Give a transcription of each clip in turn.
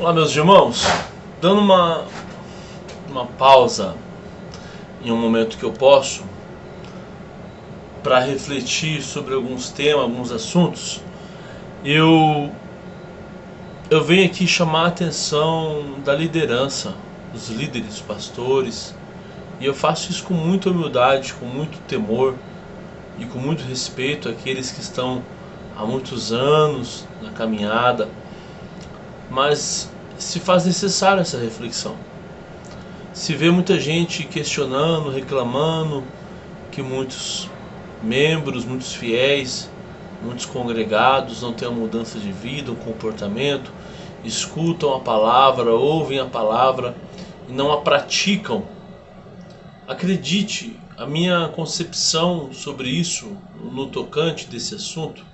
Olá, meus irmãos, dando uma pausa em um momento que eu posso para refletir sobre alguns temas, alguns assuntos, eu venho aqui chamar a atenção da liderança, dos líderes, pastores, e eu faço isso com muita humildade, com muito temor e com muito respeito àqueles que estão há muitos anos na caminhada, mas se faz necessária essa reflexão. Se vê muita gente questionando, reclamando que muitos membros, muitos fiéis, muitos congregados não têm uma mudança de vida, um comportamento, escutam a palavra, ouvem a palavra e não a praticam. Acredite, a minha concepção sobre isso, no tocante desse assunto,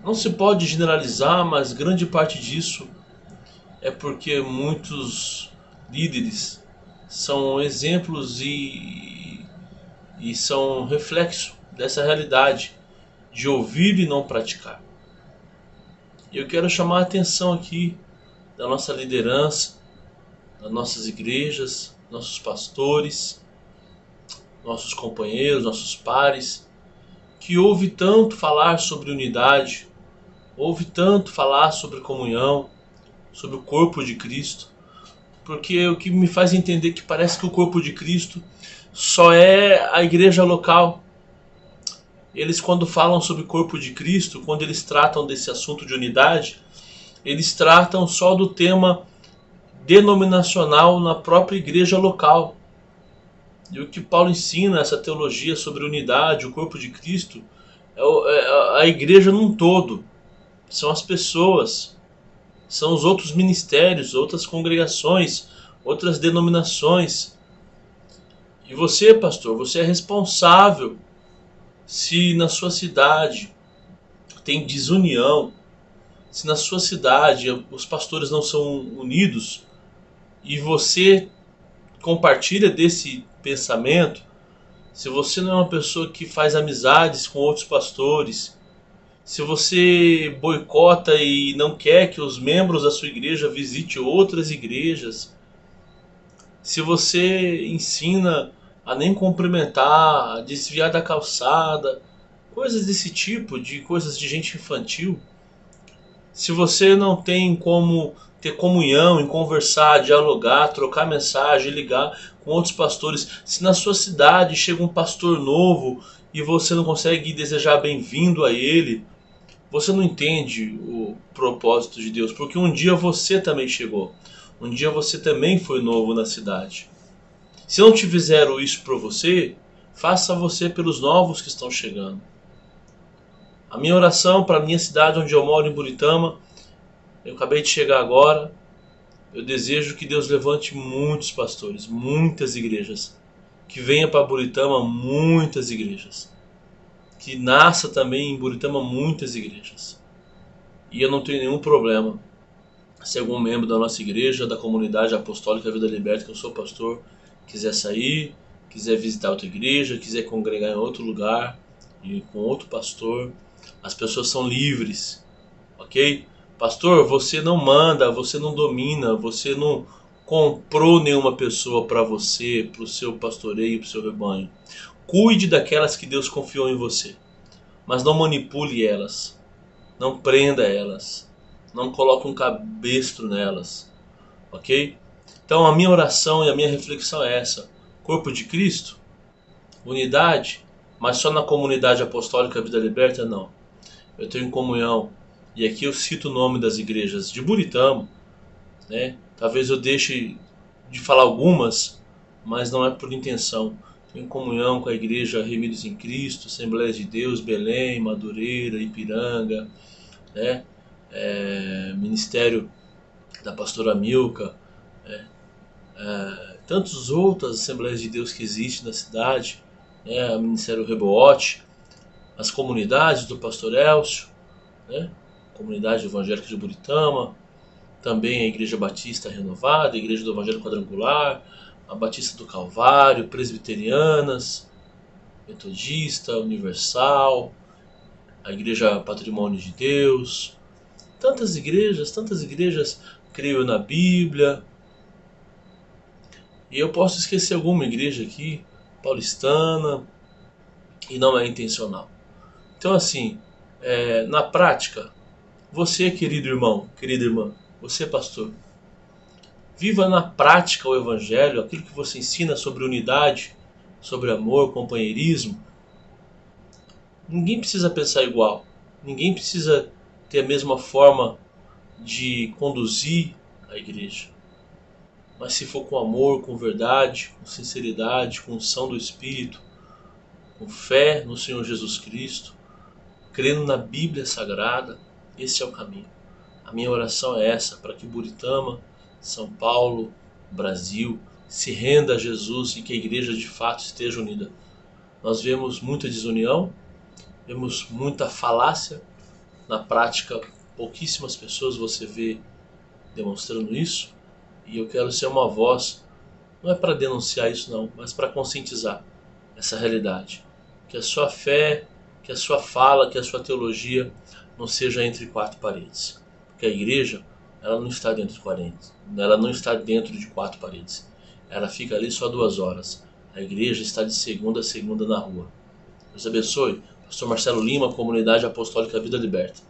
não se pode generalizar, mas grande parte disso é porque muitos líderes são exemplos e são reflexo dessa realidade de ouvir e não praticar. Eu quero chamar a atenção aqui da nossa liderança, das nossas igrejas, nossos pastores, nossos companheiros, nossos pares, que ouve tanto falar sobre unidade, ouve tanto falar sobre comunhão, sobre o corpo de Cristo, porque o que me faz entender que parece que o corpo de Cristo só é a igreja local. Eles, quando falam sobre o corpo de Cristo, quando eles tratam desse assunto de unidade, eles tratam só do tema denominacional na própria igreja local. E o que Paulo ensina, essa teologia sobre unidade, o corpo de Cristo, é a igreja num todo. São as pessoas, são os outros ministérios, outras congregações, outras denominações. E você, pastor, você é responsável se na sua cidade tem desunião, se na sua cidade os pastores não são unidos e você compartilha desse pensamento, se você não é uma pessoa que faz amizades com outros pastores, se você boicota e não quer que os membros da sua igreja visitem outras igrejas, se você ensina a nem cumprimentar, a desviar da calçada, coisas desse tipo, de coisas de gente infantil, se você não tem como ter comunhão, em conversar, dialogar, trocar mensagem, ligar com outros pastores, se na sua cidade chega um pastor novo e você não consegue desejar bem-vindo a ele, você não entende o propósito de Deus, porque um dia você também chegou, um dia você também foi novo na cidade. Se não te fizeram isso por você, faça você pelos novos que estão chegando. A minha oração para a minha cidade onde eu moro, em Buritama, eu acabei de chegar agora, eu desejo que Deus levante muitos pastores, muitas igrejas, que venha para Buritama muitas igrejas, que nasça também em Buritama muitas igrejas. E eu não tenho nenhum problema se algum membro da nossa igreja, da comunidade apostólica Vida Liberta, que eu sou pastor, quiser sair, quiser visitar outra igreja, quiser congregar em outro lugar e com outro pastor, as pessoas são livres, ok? Pastor, você não manda, você não domina, você não comprou nenhuma pessoa para você, para o seu pastoreio, para o seu rebanho. Cuide daquelas que Deus confiou em você, mas não manipule elas, não prenda elas, não coloque um cabestro nelas, ok? Então a minha oração e a minha reflexão é essa: corpo de Cristo, unidade, mas só na comunidade apostólica Vida Liberta? Não. Eu tenho comunhão, e aqui eu cito o nome das igrejas de Buritama, né? Talvez eu deixe de falar algumas, mas não é por intenção. Tenho comunhão com a igreja Remidos em Cristo, Assembleias de Deus, Belém, Madureira, Ipiranga, né? Ministério da pastora Milka, tantas outras Assembleias de Deus que existem na cidade, né? O Ministério Rebote, as comunidades do pastor Elcio, né? Comunidade Evangélica de Buritama, também a Igreja Batista Renovada, a Igreja do Evangelho Quadrangular, a Batista do Calvário, Presbiterianas, Metodista, Universal, a Igreja Patrimônio de Deus, tantas igrejas creio na Bíblia. E eu posso esquecer alguma igreja aqui, paulistana, e não é intencional. Então assim, na prática, você, querido irmão, querida irmã, você, pastor, viva na prática o Evangelho, aquilo que você ensina sobre unidade, sobre amor, companheirismo. Ninguém precisa pensar igual, ninguém precisa ter a mesma forma de conduzir a igreja. Mas se for com amor, com verdade, com sinceridade, com unção do Espírito, com fé no Senhor Jesus Cristo, crendo na Bíblia Sagrada, esse é o caminho. A minha oração é essa, para que Buritama, São Paulo, Brasil, se renda a Jesus e que a igreja de fato esteja unida. Nós vemos muita desunião, vemos muita falácia, na prática pouquíssimas pessoas você vê demonstrando isso, e eu quero ser uma voz, não é para denunciar isso não, mas para conscientizar essa realidade. Que a sua fé, que a sua fala, que a sua teologia não seja entre quatro paredes. Porque a igreja, ela não está dentro de 40, ela não está dentro de quatro paredes. Ela fica ali só 2 horas. A igreja está de segunda a segunda na rua. Deus abençoe. Pastor Marcelo Lima, Comunidade Apostólica Vida Liberta.